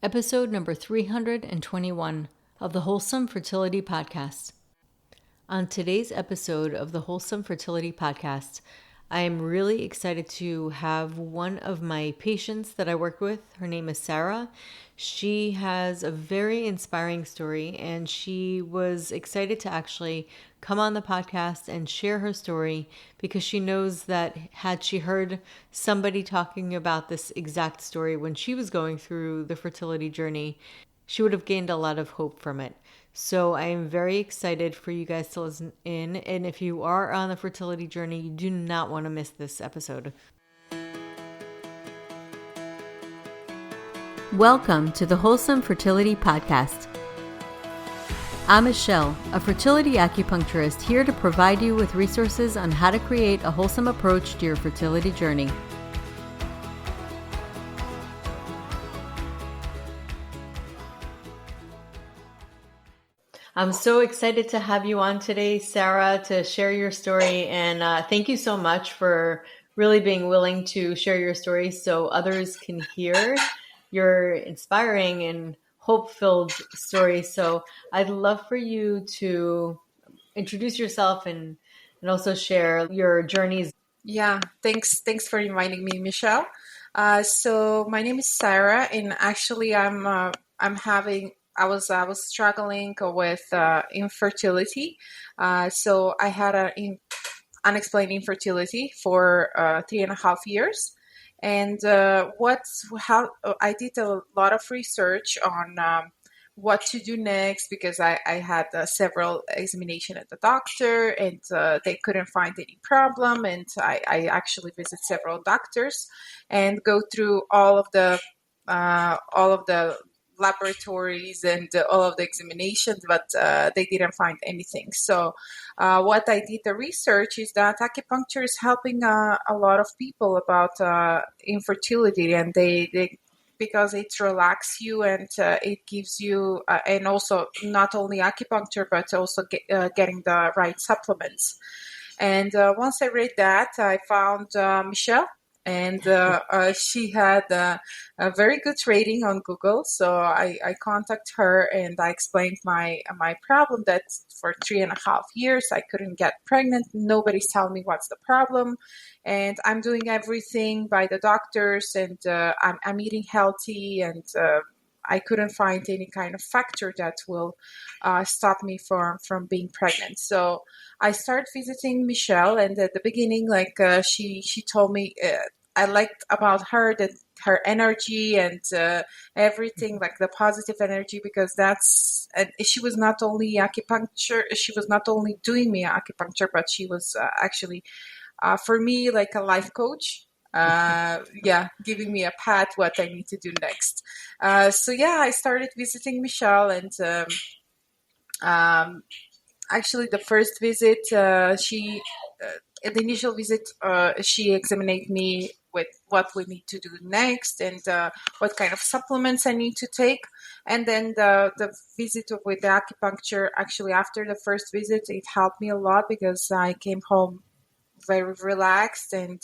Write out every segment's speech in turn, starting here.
episode number 321 of the Wholesome Fertility Podcast. On today's episode of the Wholesome Fertility Podcast, I am really excited to have one of my patients that I work with. Her name is Sarah. She has a very inspiring story, and she was excited to actually come on the podcast and share her story because she knows that had she heard somebody talking about this exact story when she was going through the fertility journey, she would have gained a lot of hope from it. So I am very excited for you guys to listen in. And if you are on the fertility journey, you do not want to miss this episode. Welcome to the Wholesome Fertility Podcast. I'm Michelle, a fertility acupuncturist here to provide you with resources on how to create a wholesome approach to your fertility journey. I'm so excited to have you on today, Sarah, to share your story. And thank you so much for really being willing to share your story so others can hear your inspiring and hope-filled story. So I'd love for you to introduce yourself and also share your journeys. Yeah, thanks for inviting me, Michelle. So my name is Sarah, and actually I was struggling with infertility. So I had unexplained infertility for 3.5 years, and I did a lot of research on what to do next because I had several examinations at the doctor, and they couldn't find any problem, and I actually visit several doctors and go through all of the laboratories and all of the examinations, but they didn't find anything. So what I did the research is that acupuncture is helping a lot of people about infertility, and they because it relaxes you and it gives you, and also not only acupuncture, but also getting the right supplements. And once I read that, I found Michelle, and she had a very good rating on Google. So I contacted her and I explained my problem, that for 3.5 years I couldn't get pregnant. Nobody's telling me what's the problem. And I'm doing everything by the doctors, and I'm eating healthy, and I couldn't find any kind of factor that will stop me from being pregnant. So I started visiting Michelle, and at the beginning, she told me I liked about her that her energy and everything, like the positive energy, because she was not only acupuncture, she was not only doing me acupuncture, but she was actually for me like a life coach. Giving me a path what I need to do next. So I started visiting Michelle, and actually the first visit, at the initial visit, she examined me with what we need to do next, and what kind of supplements I need to take. And then the visit with the acupuncture, actually after the first visit, it helped me a lot because I came home very relaxed, and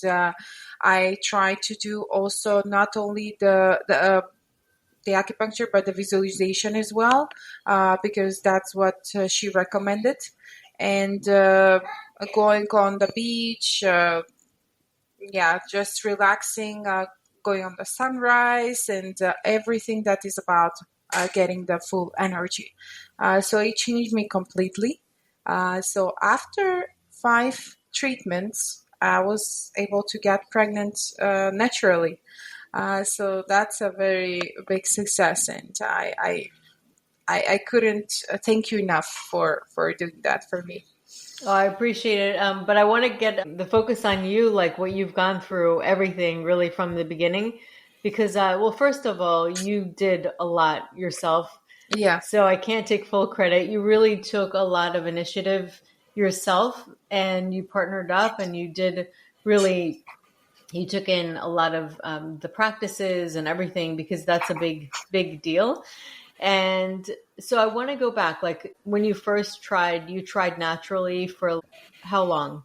I try to do also not only the acupuncture but the visualization as well, because that's what she recommended. And going on the beach, just relaxing, going on the sunrise, and everything that is about getting the full energy. So it changed me completely. So after 5 treatments, I was able to get pregnant naturally. So that's a very big success, and I couldn't thank you enough for doing that for me. Oh, I appreciate it. But I want to get the focus on you, like what you've gone through, everything really from the beginning, because, first of all, you did a lot yourself. Yeah. So I can't take full credit. You really took a lot of initiative yourself, and you partnered up, and you took in a lot of the practices and everything, because that's a big deal. And so I want to go back, like when you first tried, you tried naturally for how long?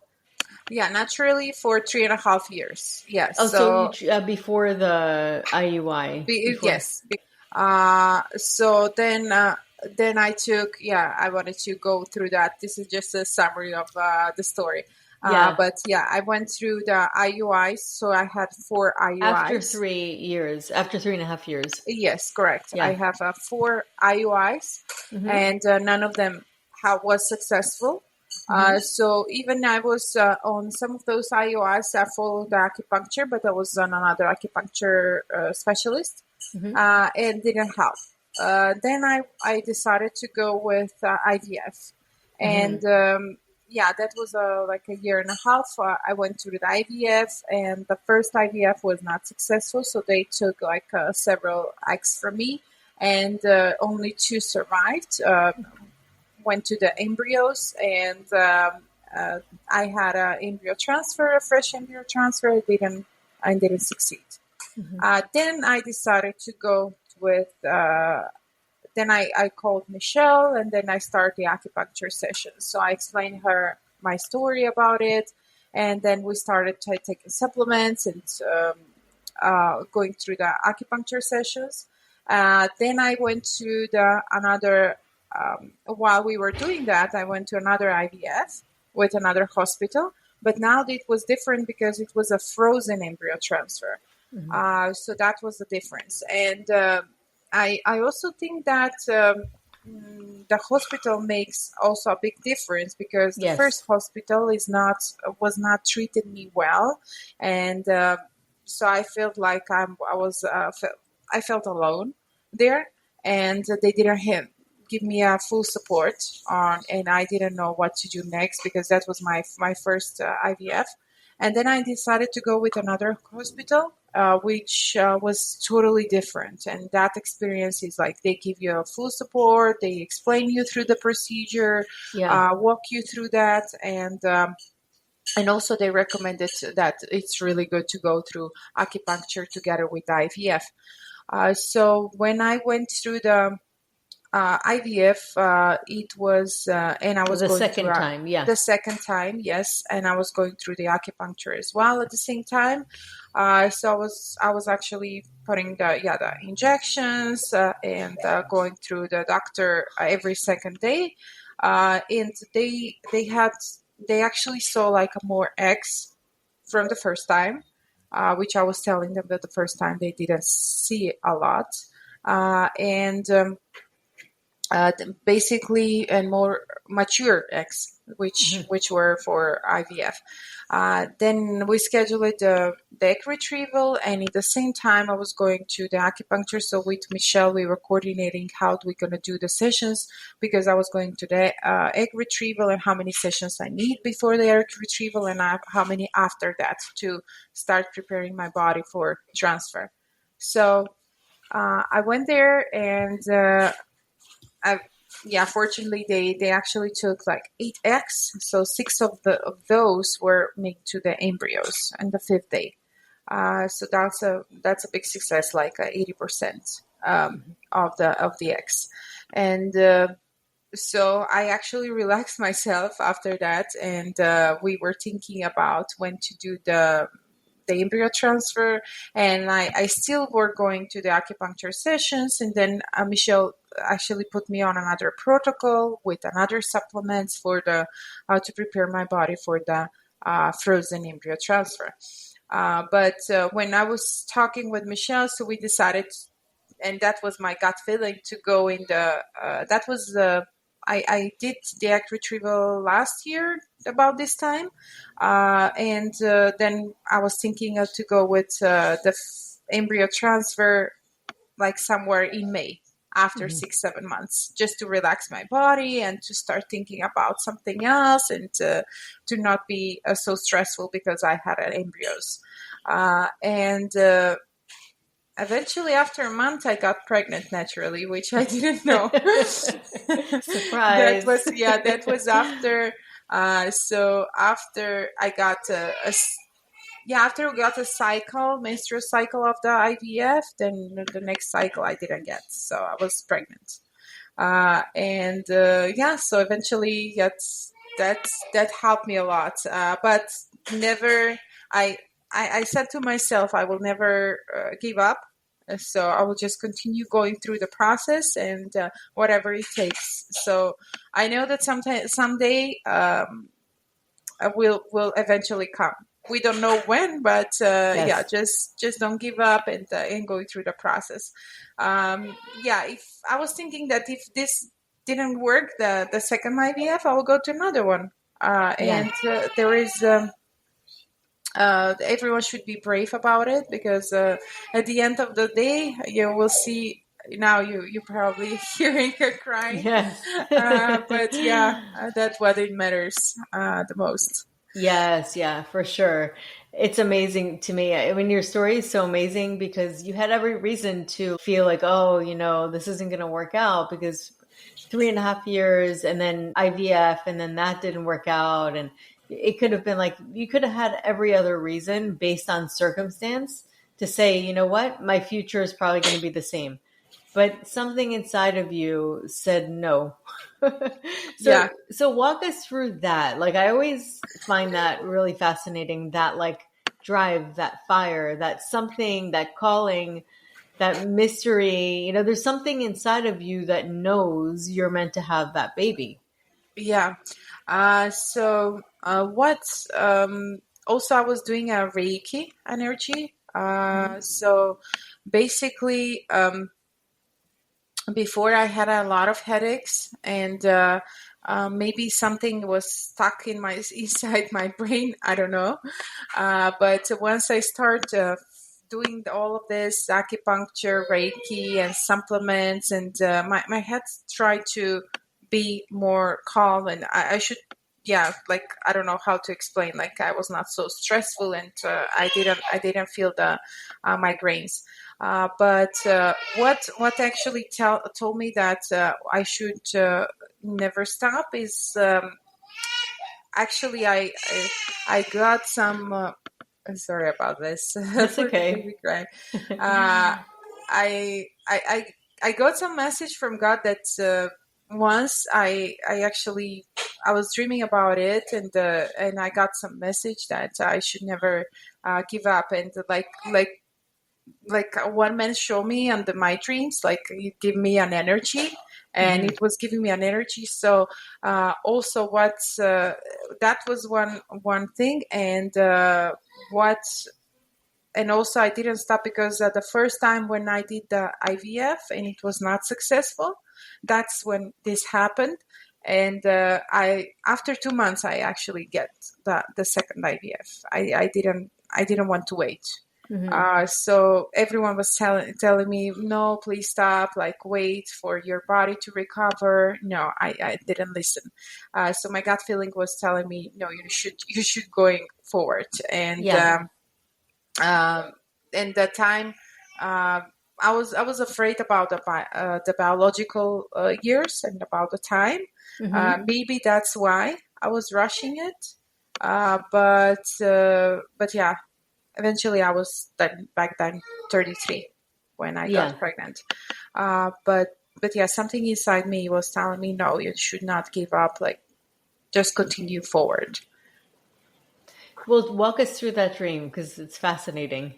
Yeah, naturally for 3.5 years. Yes. Oh, so you, before the IUI? Yes. So then I took, I wanted to go through that. This is just a summary of the story. Yeah. But yeah, I went through the IUIs. So I had 4 IUIs. After 3.5 years. Yes, correct. I Yeah. have 4 IUIs, Mm-hmm. and none of them was successful. Mm-hmm. So even I was on some of those IUIs, I followed the acupuncture, but I was on another acupuncture specialist, Mm-hmm. and didn't help. Then I decided to go with IVF, Mm-hmm. and that was like a year and a half. I went through the IVF, and the first IVF was not successful, so they took like several eggs from me, and only 2 survived. Went to the embryos, and I had a embryo transfer, a fresh embryo transfer. I didn't succeed. Mm-hmm. Then I decided to go with. Then I called Michelle, and then I started the acupuncture session. So I explained her my story about it, and then we started taking supplements and going through the acupuncture sessions. Then I went to the another. While we were doing that, I went to another IVF with another hospital. But now it was different because it was a frozen embryo transfer. Mm-hmm. So that was the difference. And I also think that the hospital makes also a big difference, because the Yes. first hospital was not treating me well, and so I felt like I felt alone there, and they didn't give me a full support on, and I didn't know what to do next, because that was my first IVF. And then I decided to go with another hospital, which was totally different. And that experience is like they give you a full support, they explain you through the procedure, Yeah. walk you through that, and also they recommended that it's really good to go through acupuncture together with IVF. So when I went through the IVF, it was, and I was The going through second time. Yeah. the second time, yes, and I was going through the acupuncture as well at the same time. So I was actually putting the injections, and going through the doctor every second day, and they actually saw like more eggs from the first time, which I was telling them that the first time they didn't see a lot, and basically, and more mature eggs, which Mm-hmm. which were for IVF. Then we scheduled the egg retrieval, and at the same time, I was going to the acupuncture. So with Michelle, we were coordinating how we're going to do the sessions, because I was going to the egg retrieval, and how many sessions I need before the egg retrieval, and how many after that, to start preparing my body for transfer. So I went there, and I, yeah, fortunately, they actually took like 8 eggs, so 6 of those were made to the embryos on the 5th day. So that's a big success, like 80% of the eggs, and so I actually relaxed myself after that, and we were thinking about when to do the embryo transfer, and I still were going to the acupuncture sessions, and then Michelle actually put me on another protocol with another supplements for the to prepare my body for the frozen embryo transfer. But when I was talking with Michelle, so we decided, and that was my gut feeling, to go in the that was the I did the egg retrieval last year about this time, and then I was thinking to go with the embryo transfer like somewhere in May, after Mm-hmm. 6-7 months, just to relax my body and to start thinking about something else, and to not be so stressful, because I had embryos. And Eventually, after a month, I got pregnant naturally, which I didn't know. That Surprise. was that was after. So after I got after we got a menstrual cycle of the IVF, then the next cycle I didn't get, so I was pregnant. And so eventually that helped me a lot. But never, I, I said to myself, I will never give up. So I will just continue going through the process and whatever it takes. So I know that someday will eventually come. We don't know when, but yeah, Yes. just don't give up and go through the process. Yeah, if I was thinking that if this didn't work, the second IVF, I will go to another one. Yeah. And there is everyone should be brave about it, because at the end of the day, you will see. Now you probably hearing her crying, Yes. but yeah, that's what it matters the most. Yes, yeah, for sure. It's amazing to me. I mean, your story is so amazing because you had every reason to feel like, oh, this isn't going to work out because 3.5 years and then IVF and then that didn't work out. And it could have been like, you could have had every other reason based on circumstance to say, you know what, my future is probably going to be the same, but something inside of you said no. so Yeah. so walk us through that. Like, I always find that really fascinating, that like drive, that fire, that something, that calling, that mystery. There's something inside of you that knows you're meant to have that baby. Yeah. So what? Also, I was doing a Reiki energy. Hmm. So basically, before I had a lot of headaches, and maybe something was stuck in my inside my brain. I don't know. But once I start doing all of this acupuncture, Reiki, and supplements, and my head tried to be more calm, and I should, yeah, like I don't know how to explain. Like I was not so stressful, and I didn't feel the migraines. But what actually told me that I should never stop is actually I got some. I'm sorry about this. That's For the okay. baby crying. Uh, I, I I I got some message from God that once I actually I was dreaming about it, and I got some message that I should never give up, and like one man showed me under my dreams, like it gave me an energy, and Hmm. it was giving me an energy. So also what's that was one thing, and what and also I didn't stop because the first time when I did the IVF and it was not successful, that's when this happened. And I after 2 months I actually get the second IVF. I didn't want to wait. Hmm. So everyone was telling me, no, please stop, like wait for your body to recover. No, I didn't listen. So my gut feeling was telling me, no, you should going forward. Yeah. Um, and that time, uh, I was afraid about the biological years and about the time. Hmm. Maybe that's why I was rushing it. But yeah, eventually I was then back then 33 when I got Yeah. pregnant. But yeah, something inside me was telling me, no, you should not give up. Like just continue forward. Well, walk us through that dream because it's fascinating.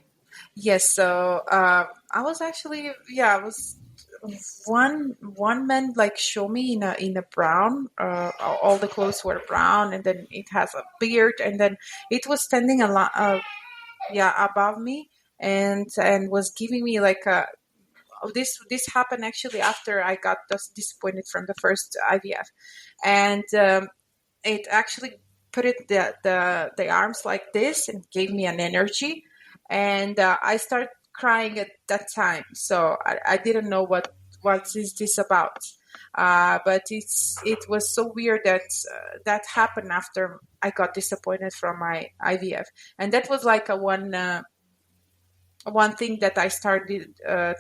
Yes, so I was actually, yeah, I was one man like show me in a brown, all the clothes were brown, and then it has a beard, and then it was standing a lot, yeah, above me, and was giving me like a. Oh, this happened actually after I got disappointed from the first IVF, and it actually put it the arms like this and gave me an energy, and I started crying at that time. So I didn't know what is this about. But it was so weird that that happened after I got disappointed from my IVF, and that was like a one thing that I started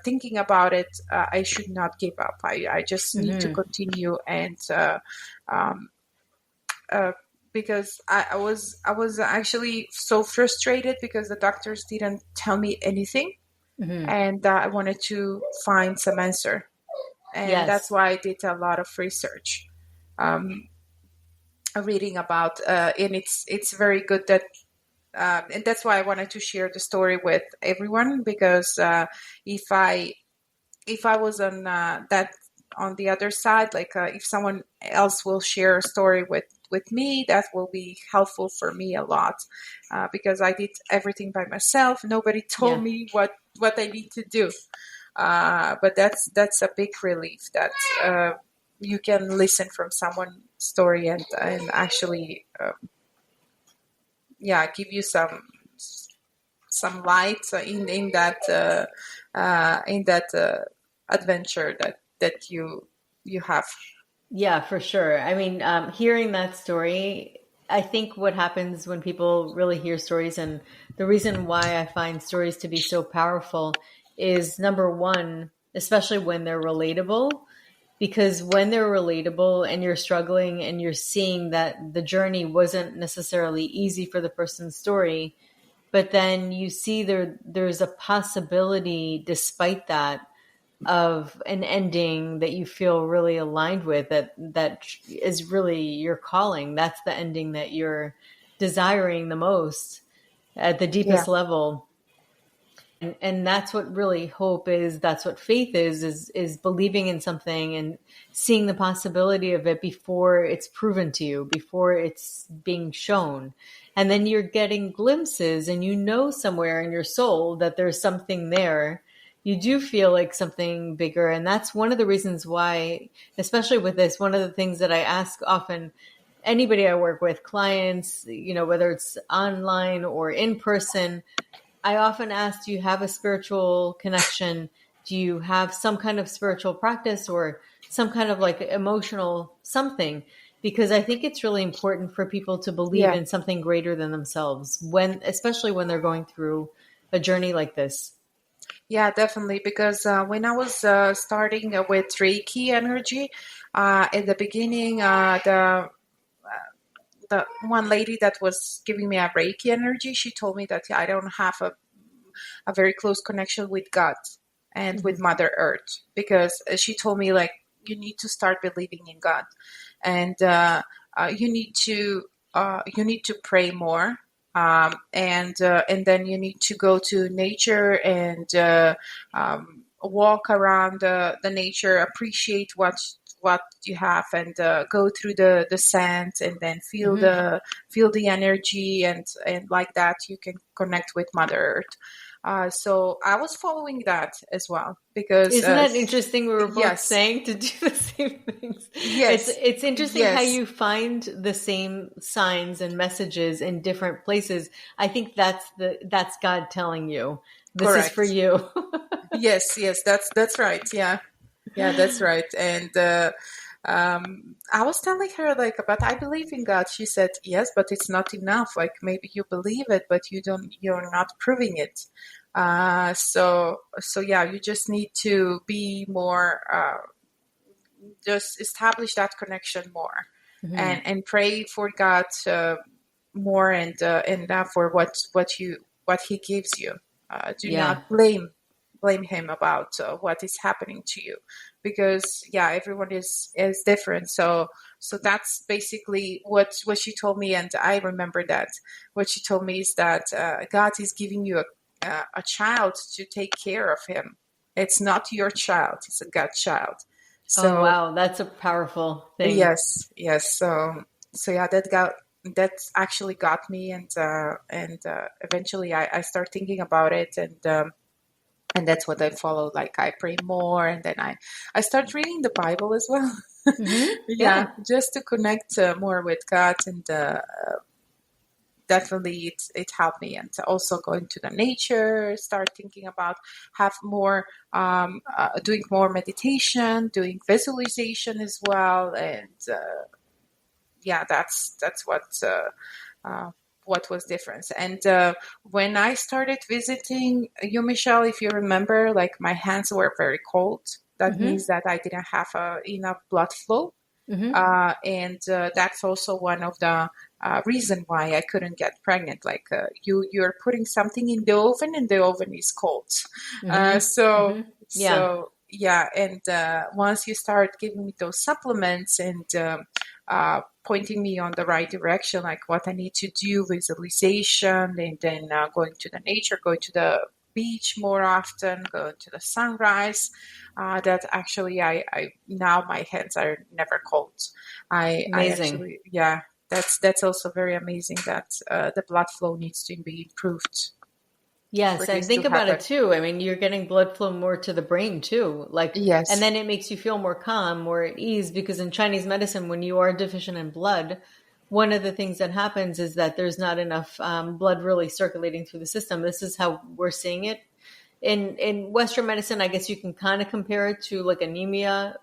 thinking about it. I should not give up. I just need to Hmm. continue, and um, uh, because I was actually so frustrated because the doctors didn't tell me anything, Hmm. and I wanted to find some answer, and that's Yes. why I did a lot of research, um, reading about, and it's very good that and that's why I wanted to share the story with everyone, because if I if I was on that on the other side, like if someone else will share a story with me, that will be helpful for me a lot, because I did everything by myself. Nobody told Yeah. me what I need to do. But that's a big relief that you can listen from someone's story and actually yeah, give you some light in that adventure that you have. Yeah, for sure. I mean, hearing that story, I think what happens when people really hear stories, and the reason why I find stories to be so powerful is number one, especially when they're relatable, because when they're relatable and you're struggling and you're seeing that the journey wasn't necessarily easy for the person's story, but then you see there's a possibility despite that of an ending that you feel really aligned with, that is really your calling. That's the ending that you're desiring the most at the Yeah, deepest level. And that's what really hope is. That's what faith is believing in something and seeing the possibility of it before it's proven to you, before it's being shown. And then you're getting glimpses, and you know somewhere in your soul that there's something there. You do feel like something bigger. And that's one of the reasons why, especially with this, one of the things that I ask often anybody I work with, clients, whether it's online or in person, I often ask, do you have a spiritual connection? Do you have some kind of spiritual practice or some kind of like emotional something? Because I think it's really important for people to believe yeah, in something greater than themselves, especially when they're going through a journey like this. yeah, definitely. Because when I was starting with Reiki energy, in the beginning, the one lady that was giving me a Reiki energy, she told me that I don't have a very close connection with God and with Hmm. Mother Earth, because she told me, like, you need to start believing in God, and you need to pray more, and then you need to go to nature and walk around the nature, appreciate what you have, and go through the sand, and then Hmm. feel the energy, and like that you can connect with Mother Earth. So I was following that as well, because Isn't that interesting? We were both yes, saying to do the same things. It's yes, it's interesting how yes, you find the same signs and messages in different places. I think that's God telling you this is for correct. you. Yes, yes, that's right. Yeah, yeah, that's right. And I was telling her, like, but I believe in God. She said, yes, but it's not enough. Like, maybe you believe it, but you're not proving it. So yeah, you just need to be more, just establish that connection more, Hmm. and pray for God more, and for what He gives you. Do not Yeah, blame Him about what is happening to you, because yeah, everyone is different. So that's basically what she told me, and I remember that what she told me is that God is giving you a child to take care of him. It's not your child; it's a God child. oh So wow, that's a powerful thing. yes, yes. So yeah, that actually got me, and eventually I start thinking about it, and that's what I follow. Like, I pray more, and then I start reading the Bible as well. Hmm. Yeah, Yeah. just to connect more with God, and definitely it helped me. And also going to the nature, start thinking about have more doing more meditation, doing visualization as well, and yeah, uh, what was different. And when I started visiting you, Michelle, if you remember, like, my hands were very cold. That Hmm. means that I didn't have enough blood flow, Hmm. and that's also one of the reason why I couldn't get pregnant. Like, you're putting something in the oven, and the oven is cold. Hmm. So Hmm. Yeah. so yeah, and once you start giving me those supplements and pointing me on the right direction, like what I need to do, visualization, and then going to the nature, going to the beach more often, going to the sunrise, that actually I now my hands are never cold. I Amazing. actually, yeah, that's also very amazing that the blood flow needs to be improved for Yes, and this to think about it happen. too. I mean, you're getting blood flow more to the brain too. Like, and Yes. then it makes you feel more calm, more at ease, because in Chinese medicine, when you are deficient in blood, one of the things that happens is that there's not enough blood really circulating through the system. This is how we're seeing it. In Western medicine, I guess you can kind of compare it to like anemia.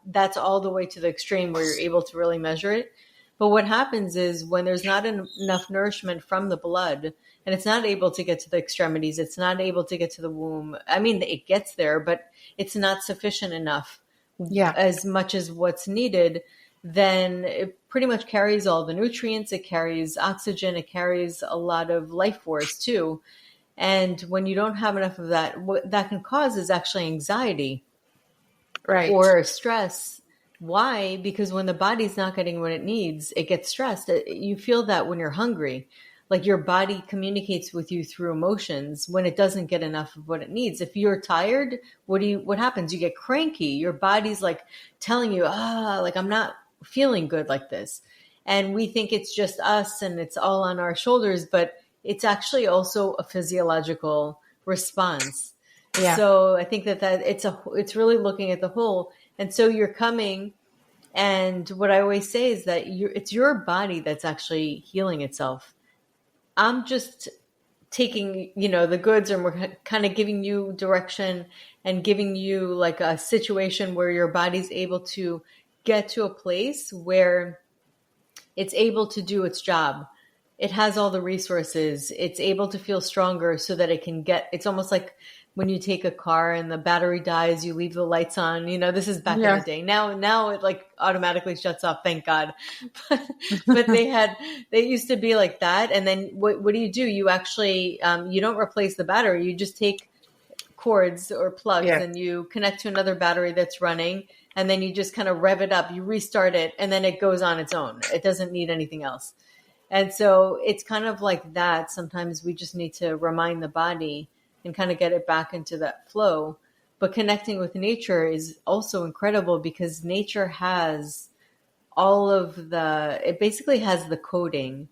That's all the way to the extreme where you're able to really measure it. But what happens is when there's not enough nourishment from the blood and it's not able to get to the extremities, it's not able to get to the womb. I mean, it gets there, but it's not sufficient enough Yeah. as much as what's needed. Then it pretty much carries all the nutrients, it carries oxygen, it carries a lot of life force too. And when you don't have enough of that, what that can cause is actually anxiety Right. or stress. Why? Because when the body's not getting what it needs, it gets stressed. You feel that when you're hungry. Like your body communicates with you through emotions when it doesn't get enough of what it needs. If you're tired, what happens? You get cranky. Your body's like telling you, like I'm not feeling good like this. And we think it's just us and it's all on our shoulders, but it's actually also a physiological response. Yeah. So I think that it's really looking at the whole. And so you're coming, and what I always say is that it's your body that's actually healing itself. I'm just taking, the goods, and we're kind of giving you direction and giving you like a situation where your body's able to get to a place where it's able to do its job. It has all the resources. It's able to feel stronger so that it can it's almost like when you take a car and the battery dies, you leave the lights on. This is back in the Yeah. day. Now it like automatically shuts off, thank God. But, but they used to be like that. And then what do? You actually, you don't replace the battery. You just take cords or plugs Yeah. and you connect to another battery that's running, and then you just kind of rev it up, you restart it, and then it goes on its own. It doesn't need anything else. And so it's kind of like that. Sometimes we just need to remind the body and kind of get it back into that flow. But connecting with nature is also incredible because nature has it basically has the coding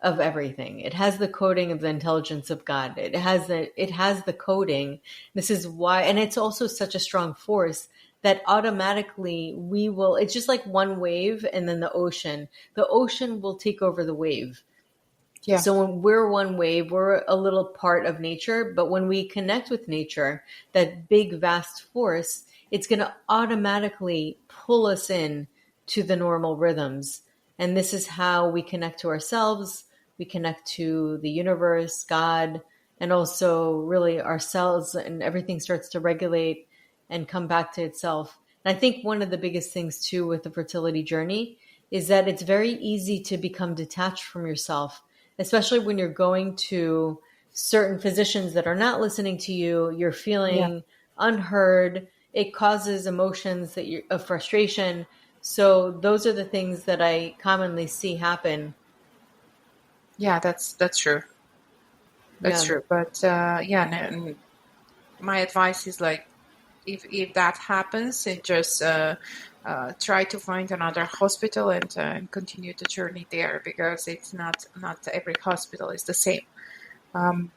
of everything. It has the coding of the intelligence of God. It has the coding. This is why, and it's also such a strong force that automatically it's just like one wave and then the ocean will take over the wave. Yeah. So when we're one wave, we're a little part of nature, but when we connect with nature, that big vast force, it's going to automatically pull us in to the normal rhythms. And this is how we connect to ourselves, we connect to the universe, God, and also really ourselves, and everything starts to regulate and come back to itself. And I think one of the biggest things too with the fertility journey is that it's very easy to become detached from yourself, especially when you're going to certain physicians that are not listening to you. You're Yeah. feeling unheard. It causes emotions of frustration. So those are the things that I commonly see happen. Yeah. That's true. That's Yeah. true. But yeah, and my advice is like, if that happens, it just try to find another hospital and continue the journey there, because it's not every hospital is the same. Um,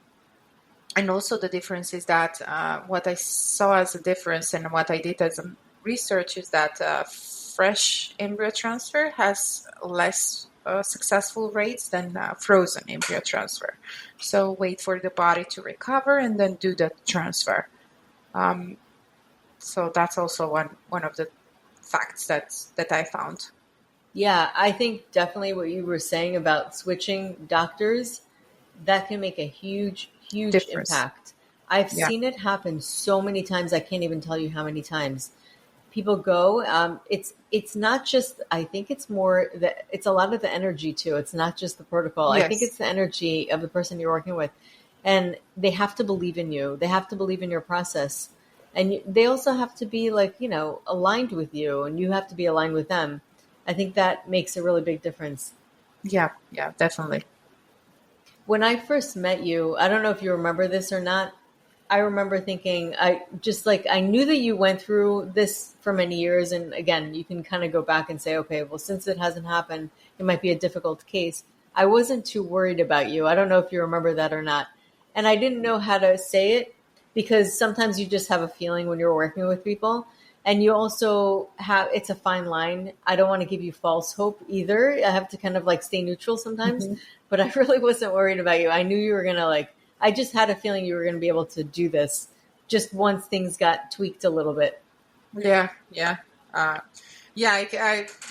and also the difference is that what I saw as a difference and what I did as a research is that fresh embryo transfer has less successful rates than frozen embryo transfer. So wait for the body to recover and then do the transfer. Um, so that's also one of the facts that I found. Yeah, I think definitely what you were saying about switching doctors, that can make a huge, huge Difference. impact. I've Yeah. seen it happen so many times. I can't even tell you how many times people go. It's not just. I think it's more that it's a lot of the energy too. It's not just the protocol. I think Yes. it's the energy of the person you're working with, and they have to believe in you. They have to believe in your process. And they also have to be like, aligned with you, and you have to be aligned with them. I think that makes a really big difference. Yeah, yeah, definitely. When I first met you, I don't know if you remember this or not. I remember thinking, I just like, I knew that you went through this for many years. And again, you can kind of go back and say, okay, well, since it hasn't happened, it might be a difficult case. I wasn't too worried about you. I don't know if you remember that or not. And I didn't know how to say it because sometimes you just have a feeling when you're working with people. And you also have, it's a fine line. I don't want to give you false hope either. I have to kind of like stay neutral sometimes, Hmm. but I really wasn't worried about you. I knew you were going to like, I just had a feeling you were going to be able to do this just once things got tweaked a little bit. Yeah, yeah. Uh, yeah,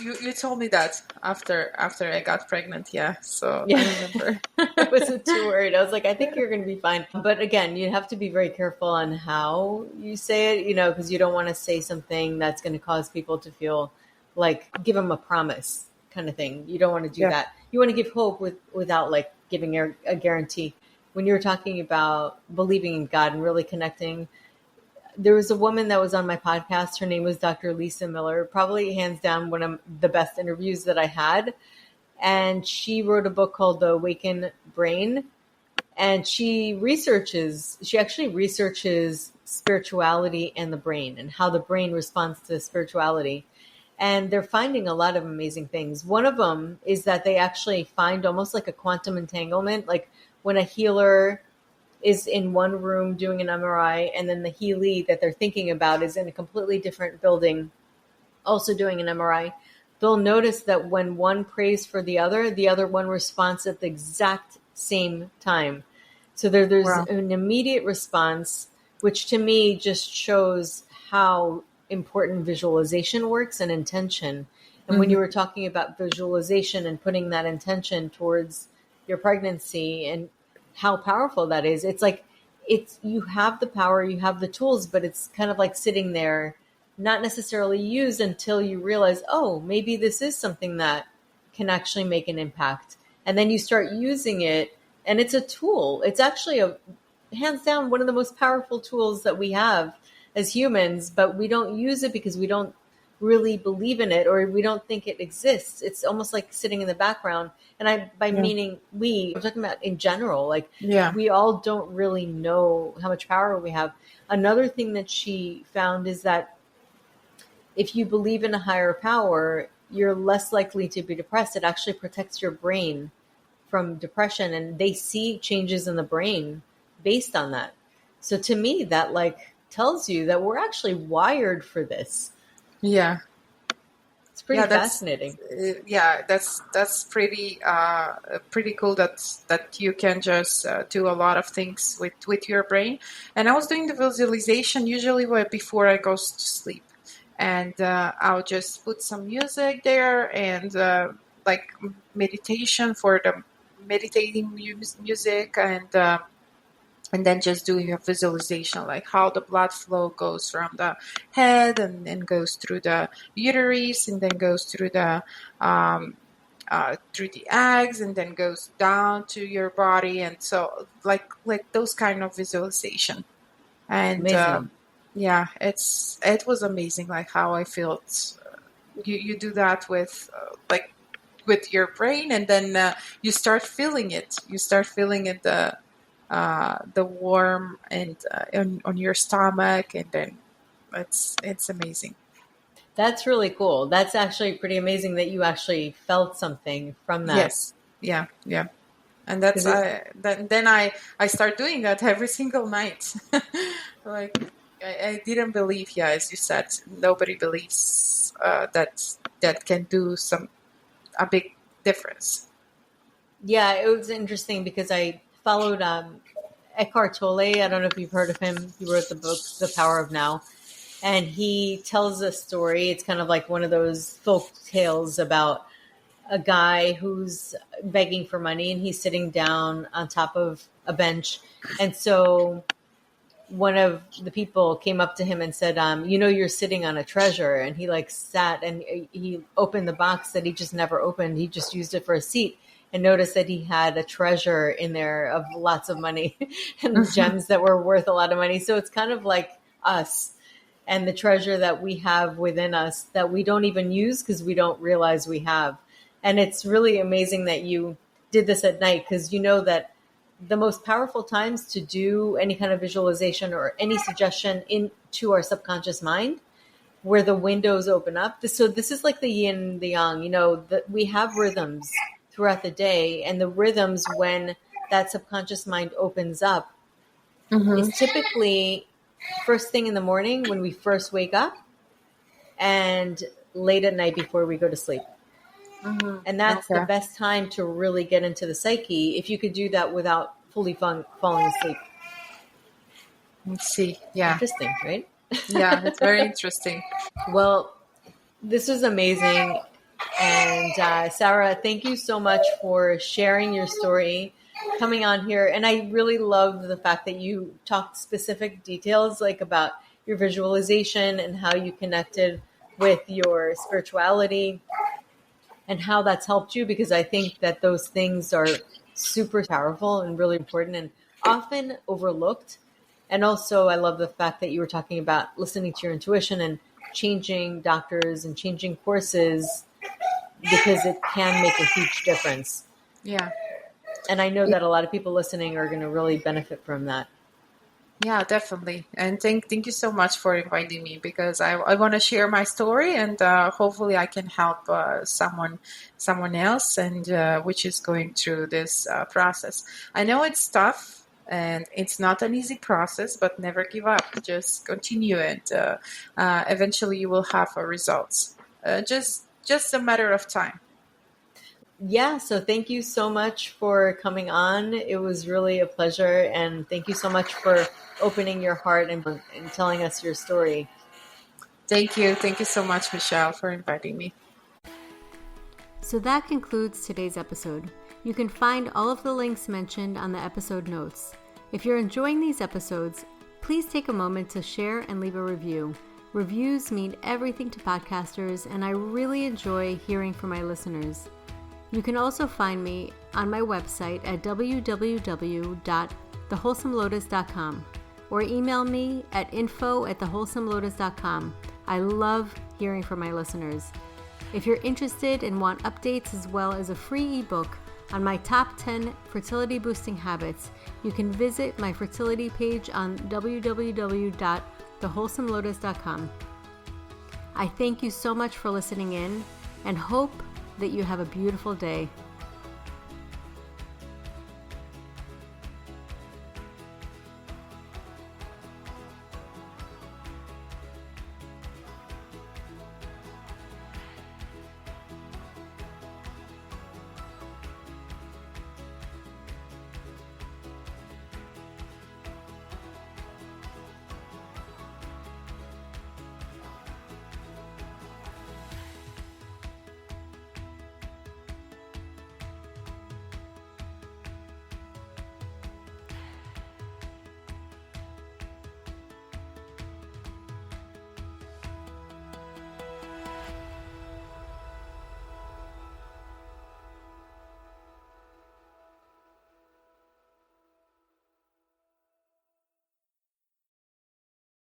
you told me that after I got pregnant. Yeah, so I Yeah, remember. I wasn't too worried. I was like, I think you're going to be fine. But again, you have to be very careful on how you say it, because you don't want to say something that's going to cause people to feel like give them a promise kind of thing. You don't want to do Yeah. that. You want to give hope without like giving a guarantee. When you're talking about believing in God and really connecting, there was a woman that was on my podcast. Her name was Dr. Lisa Miller, probably hands down one of the best interviews that I had. And she wrote a book called The Awakened Brain. And she actually researches spirituality and the brain and how the brain responds to spirituality. And they're finding a lot of amazing things. One of them is that they actually find almost like a quantum entanglement, like when a healer is in one room doing an MRI, and then the healee that they're thinking about is in a completely different building, also doing an MRI. They'll notice that when one prays for the other one responds at the exact same time. So there's Wow. an immediate response, which to me just shows how important visualization works and intention. And when Hmm. you were talking about visualization and putting that intention towards your pregnancy and how powerful that is, it's like you have the power, you have the tools, but it's kind of like sitting there not necessarily used until you realize, oh, maybe this is something that can actually make an impact. And then you start using it, and it's a tool. It's actually a hands down one of the most powerful tools that we have as humans, but we don't use it because we don't really believe in it or we don't think it exists. It's almost like sitting in the background. And I, by Yeah. meaning I'm talking about in general, like Yeah. we all don't really know how much power we have. Another thing that she found is that if you believe in a higher power, you're less likely to be depressed. It actually protects your brain from depression, and they see changes in the brain based on that. So to me, that like tells you that we're actually wired for this. Yeah. It's pretty Yeah, that's fascinating. yeah, that's pretty cool that you can just do a lot of things with your brain. And I was doing the visualization usually before I go to sleep, and I'll just put some music there and like meditation for the meditating music, and then just doing a visualization like how the blood flow goes from the head and goes through the uterus and then goes um, through the eggs and then goes down to your body, and so like those kind of visualization. And Amazing. yeah, it was amazing like how I felt. You do that with like with your brain, and then you start feeling it. You start feeling it, the warm and on your stomach, and then it's amazing. That's really cool. That's actually pretty amazing that you actually felt something from that. Yes, yeah, yeah, and that's Because it, then I start doing that every single night. Like I didn't believe, yeah, as you said, nobody believes that can do some a big difference. yeah, it was interesting because I followed Eckhart Tolle. I don't know if you've heard of him. He wrote the book The Power of Now, and he tells a story. It's kind of like one of those folk tales about a guy who's begging for money, and he's sitting down on top of a bench. And so one of the people came up to him and said, you're sitting on a treasure. And he like sat and he opened the box that he just never opened. He just used it for a seat and noticed that he had a treasure in there of lots of money and gems that were worth a lot of money. So it's kind of like us and the treasure that we have within us that we don't even use because we don't realize we have. And it's really amazing that you did this at night, because you know that the most powerful times to do any kind of visualization or any suggestion into our subconscious mind, where the windows open up. So this is like the yin and the yang, that we have rhythms throughout the day, and the rhythms when that subconscious mind opens up is typically first thing in the morning when we first wake up, and late at night before we go to sleep. And that's the best time to really get into the psyche, if you could do that without fully falling asleep. Let's see. Yeah. Interesting, right? Yeah, it's very interesting. Well, this was amazing. And Sarah, thank you so much for sharing your story, coming on here. And I really loved the fact that you talked specific details, like about your visualization and how you connected with your spirituality and how that's helped you, because I think that those things are super powerful and really important and often overlooked. And also, I love the fact that you were talking about listening to your intuition and changing doctors and changing courses, because it can make a huge difference. Yeah. And I know that a lot of people listening are going to really benefit from that. Yeah, definitely. And thank you so much for inviting me, because I want to share my story, and hopefully I can help someone else, and which is going through this process. I know it's tough and it's not an easy process, but never give up. Just continue, and eventually you will have results. Just a matter of time. Yeah, so thank you so much for coming on. It was really a pleasure, and thank you so much for opening your heart and telling us your story. Thank you. Thank you so much, Michelle, for inviting me. So that concludes today's episode. You can find all of the links mentioned on the episode notes. If you're enjoying these episodes, please take a moment to share and leave a review. Reviews mean everything to podcasters, and I really enjoy hearing from my listeners. You can also find me on my website at www.thewholesomelotus.com or email me at info@thewholesomelotus.com. I love hearing from my listeners. If you're interested and want updates as well as a free ebook on my top 10 fertility boosting habits, you can visit my fertility page on www.thewholesomelotus.com. I thank you so much for listening in and hope that you have a beautiful day.